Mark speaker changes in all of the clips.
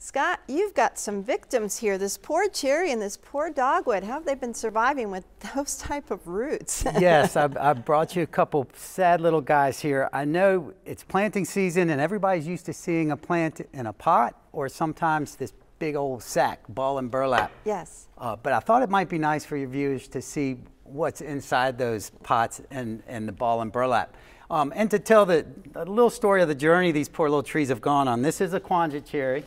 Speaker 1: Scott, you've got some victims here. This poor cherry and this poor dogwood. How have they been surviving with those type of roots?
Speaker 2: Yes, I brought you a couple sad little guys here. I know it's planting season and everybody's used to seeing a plant in a pot or sometimes this big old sack, ball and burlap.
Speaker 1: Yes.
Speaker 2: But I thought it might be nice for your viewers to see what's inside those pots and the ball and burlap. And to tell a little story of the journey these poor little trees have gone on. This is a Quanja cherry.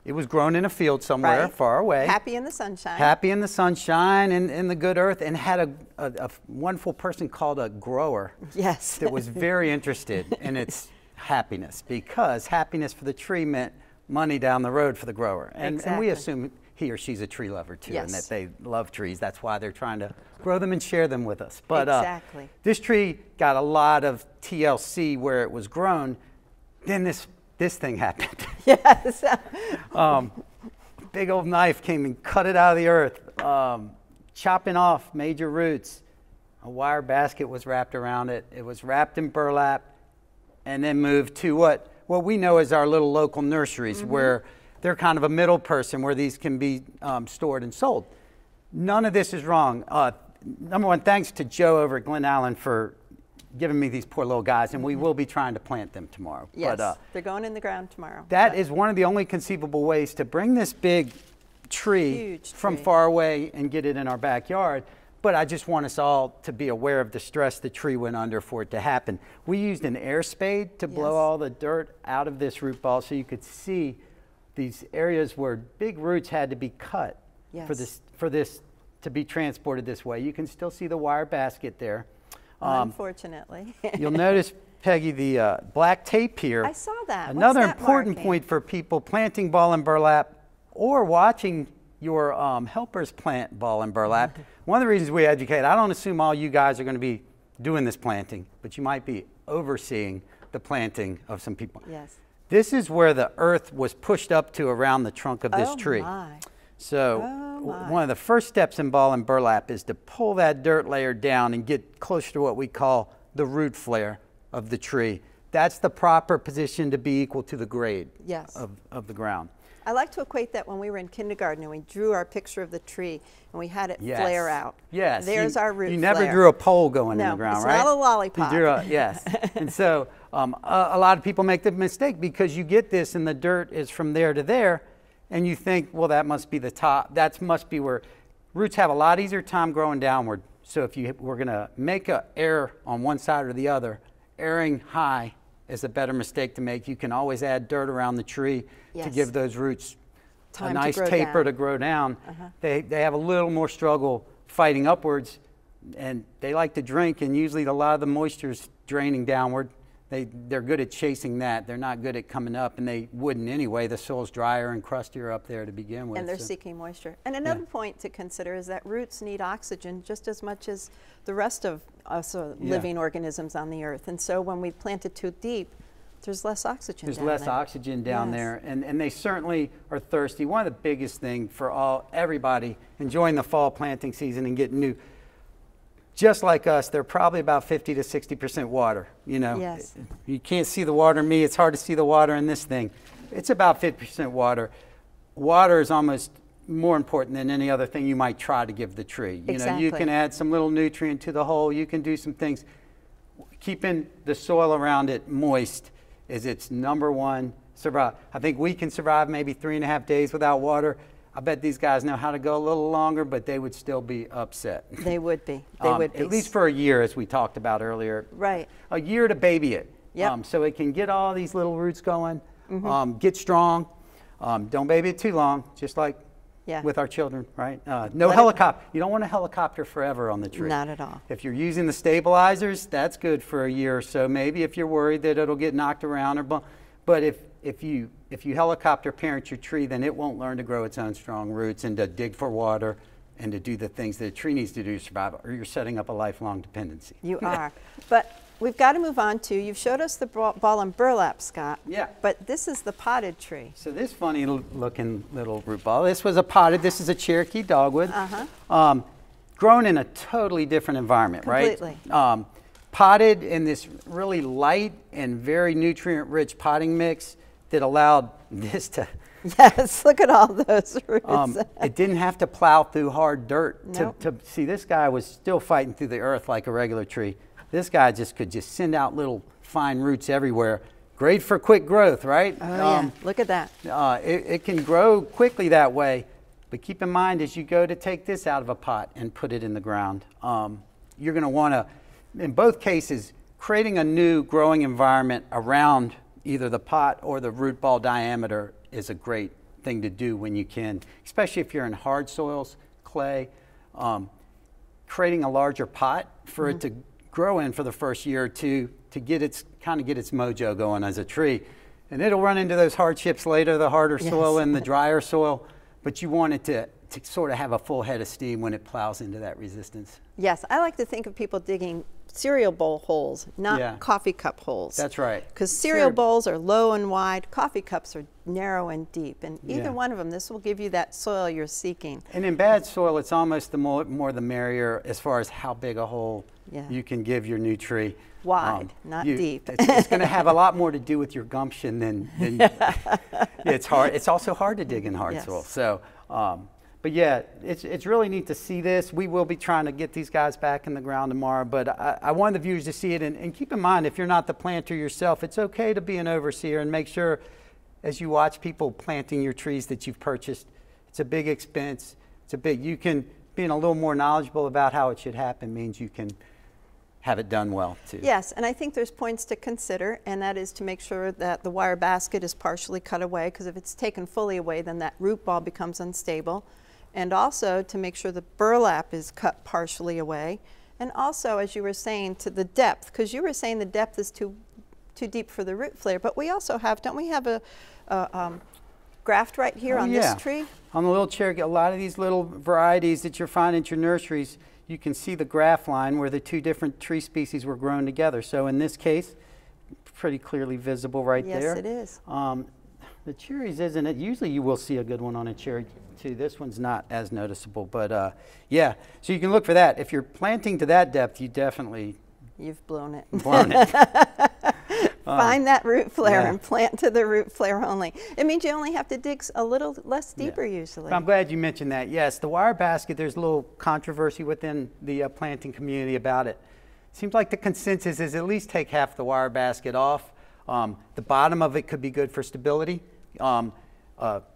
Speaker 2: It was grown in a field somewhere far away.
Speaker 1: Happy in the sunshine.
Speaker 2: Happy in the sunshine and in the good earth, and had a wonderful person called a grower.
Speaker 1: Yes.
Speaker 2: That was very interested in its happiness, because happiness for the tree meant money down the road for the grower. And we assume he or she's a tree lover too, and that they love trees. That's why they're trying to grow them and share them with us. But this tree got a lot of TLC where it was grown. Then this thing happened.
Speaker 1: Yes.
Speaker 2: Big old knife came and cut it out of the earth, chopping off major roots. A wire basket was wrapped around it. It was wrapped in burlap and then moved to what we know as our little local nurseries, where they're kind of a middle person where these can be stored and sold. None of this is wrong. Number one, thanks to Joe over at Glen Allen for giving me these poor little guys, and we will be trying to plant them tomorrow.
Speaker 1: Yes, but, they're going in the ground tomorrow.
Speaker 2: That is one of the only conceivable ways to bring this big tree from far away and get it in our backyard. But I just want us all to be aware of the stress the tree went under for it to happen. We used an air spade to blow all the dirt out of this root ball, so you could see these areas where big roots had to be cut for this to be transported this way. You can still see the wire basket there.
Speaker 1: Unfortunately.
Speaker 2: You'll notice, Peggy, the black tape here.
Speaker 1: I saw that.
Speaker 2: Another important point for people planting ball and burlap or watching your helpers plant ball and burlap. One of the reasons we educate, I don't assume all you guys are going to be doing this planting, but you might be overseeing the planting of some people.
Speaker 1: Yes.
Speaker 2: This is where the earth was pushed up to around the trunk of this tree. So one of the first steps in ball and burlap is to pull that dirt layer down and get closer to what we call the root flare of the tree. That's the proper position to be equal to the grade of the ground.
Speaker 1: I like to equate that when we were in kindergarten and we drew our picture of the tree and we had it flare out.
Speaker 2: Yes.
Speaker 1: There's our root flare.
Speaker 2: You never drew a pole going in the ground, right?
Speaker 1: No, it's not a lollipop.
Speaker 2: You drew yes. And so a lot of people make the mistake because you get this and the dirt is from there to there, and you think, well, that must be the top. That must be where roots have a lot easier time growing downward. So if we're going to make an error on one side or the other, erring high is a better mistake to make. You can always add dirt around the tree to give those roots a nice taper to grow down. They have a little more struggle fighting upwards, and they like to drink, and usually a lot of the moisture is draining downward. They're good at chasing that. They're not good at coming up, and they wouldn't anyway. The soil's drier and crustier up there to begin with.
Speaker 1: And they're seeking moisture. And another point to consider is that roots need oxygen just as much as the rest of us living organisms on the earth. And so when we plant it too deep, there's less oxygen down there.
Speaker 2: There's less oxygen down there, and they certainly are thirsty. One of the biggest things for everybody enjoying the fall planting season and getting new, just like us, they're probably about 50 to 60% water. You know, you can't see the water in me. It's hard to see the water in this thing. It's about 50% water. Water is almost more important than any other thing you might try to give the tree. You know, you can add some little nutrient to the hole. You can do some things. Keeping the soil around it moist is its number one survive. I think we can survive maybe 3.5 days without water. I bet these guys know how to go a little longer, but they would still be upset.
Speaker 1: They would be. They would be.
Speaker 2: At least for a year, as we talked about earlier.
Speaker 1: Right.
Speaker 2: A year to baby it. So it can get all these little roots going, get strong. Don't baby it too long, just like with our children, right? No helicopter. You don't want a helicopter forever on the tree.
Speaker 1: Not at all.
Speaker 2: If you're using the stabilizers, that's good for a year or so. Maybe if you're worried that it'll get knocked around or but if you helicopter parent your tree, then it won't learn to grow its own strong roots and to dig for water and to do the things that a tree needs to do to survive, or you're setting up a lifelong dependency.
Speaker 1: You are. But we've got to move on to, you've showed us the ball and burlap, Scott.
Speaker 2: Yeah.
Speaker 1: But this is the potted tree.
Speaker 2: So this funny looking little root ball, this was a potted, this is a Cherokee Dogwood. Grown in a totally different environment,
Speaker 1: Completely.
Speaker 2: Right? Potted in this really light and very nutrient-rich potting mix that allowed this to,
Speaker 1: Yes, look at all those roots.
Speaker 2: it didn't have to plow through hard dirt
Speaker 1: Nope.
Speaker 2: to see. This guy was still fighting through the earth like a regular tree. This guy could just send out little fine roots everywhere. Great for quick growth, right?
Speaker 1: Oh, yeah. Look at that.
Speaker 2: It can grow quickly that way, but keep in mind as you go to take this out of a pot and put it in the ground, you're going to want to, in both cases, creating a new growing environment around either the pot or the root ball diameter is a great thing to do when you can, especially if you're in hard soils, clay. Creating a larger pot for it to grow in for the first year or two to get its mojo going as a tree. And it'll run into those hardships later, the harder soil and the drier soil, but you want it to sort of have a full head of steam when it plows into that resistance.
Speaker 1: Yes, I like to think of people digging cereal bowl holes, not coffee cup holes.
Speaker 2: That's right.
Speaker 1: Because cereal bowls are low and wide, coffee cups are narrow and deep. And either one of them, this will give you that soil you're seeking.
Speaker 2: And in bad soil, it's almost the more the merrier as far as how big a hole you can give your new tree.
Speaker 1: Wide, not deep.
Speaker 2: It's going to have a lot more to do with your gumption than it's hard. It's also hard to dig in hard soil. So, but yeah, it's really neat to see this. We will be trying to get these guys back in the ground tomorrow, but I want the viewers to see it. And keep in mind, if you're not the planter yourself, it's okay to be an overseer and make sure as you watch people planting your trees that you've purchased, it's a big expense. Being a little more knowledgeable about how it should happen means you can have it done well too.
Speaker 1: Yes, and I think there's points to consider, and that is to make sure that the wire basket is partially cut away, because if it's taken fully away, then that root ball becomes unstable. And also to make sure the burlap is cut partially away. And also, as you were saying, to the depth, because you were saying the depth is too deep for the root flare, but we also have, don't we have a graft right here on this tree?
Speaker 2: On the little Cherokee, a lot of these little varieties that you're finding at your nurseries, you can see the graft line where the two different tree species were grown together. So in this case, pretty clearly visible right there.
Speaker 1: Yes, it is.
Speaker 2: The cherries, isn't it? Usually you will see a good one on a cherry too. This one's not as noticeable, but yeah. So you can look for that. If you're planting to that depth, you've
Speaker 1: blown it. Find that root flare and plant to the root flare only. It means you only have to dig a little less deeper usually.
Speaker 2: But I'm glad you mentioned that. Yes, the wire basket, there's a little controversy within the planting community about it. Seems like the consensus is at least take half the wire basket off. The bottom of it could be good for stability.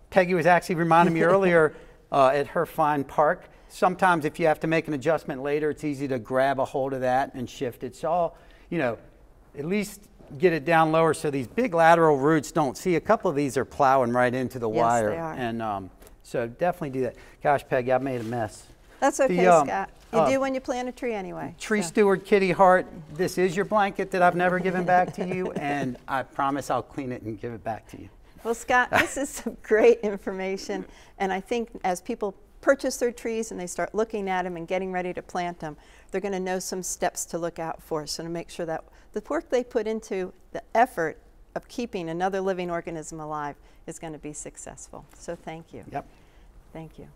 Speaker 2: Peggy was actually reminding me earlier at her fine park, sometimes if you have to make an adjustment later, it's easy to grab a hold of that and shift it. So, at least get it down lower so these big lateral roots don't see. A couple of these are plowing right into the wire.
Speaker 1: Yes, they are.
Speaker 2: And so definitely do that. Gosh, Peggy, I made a mess.
Speaker 1: That's okay, Scott. You do when you plant a tree anyway.
Speaker 2: Tree steward Kitty Hart, this is your blanket that I've never given back to you, and I promise I'll clean it and give it back to you.
Speaker 1: Well, Scott, this is some great information, and I think as people purchase their trees and they start looking at them and getting ready to plant them, they're going to know some steps to look out for, so to make sure that the work they put into the effort of keeping another living organism alive is going to be successful. So thank you.
Speaker 2: Yep.
Speaker 1: Thank you.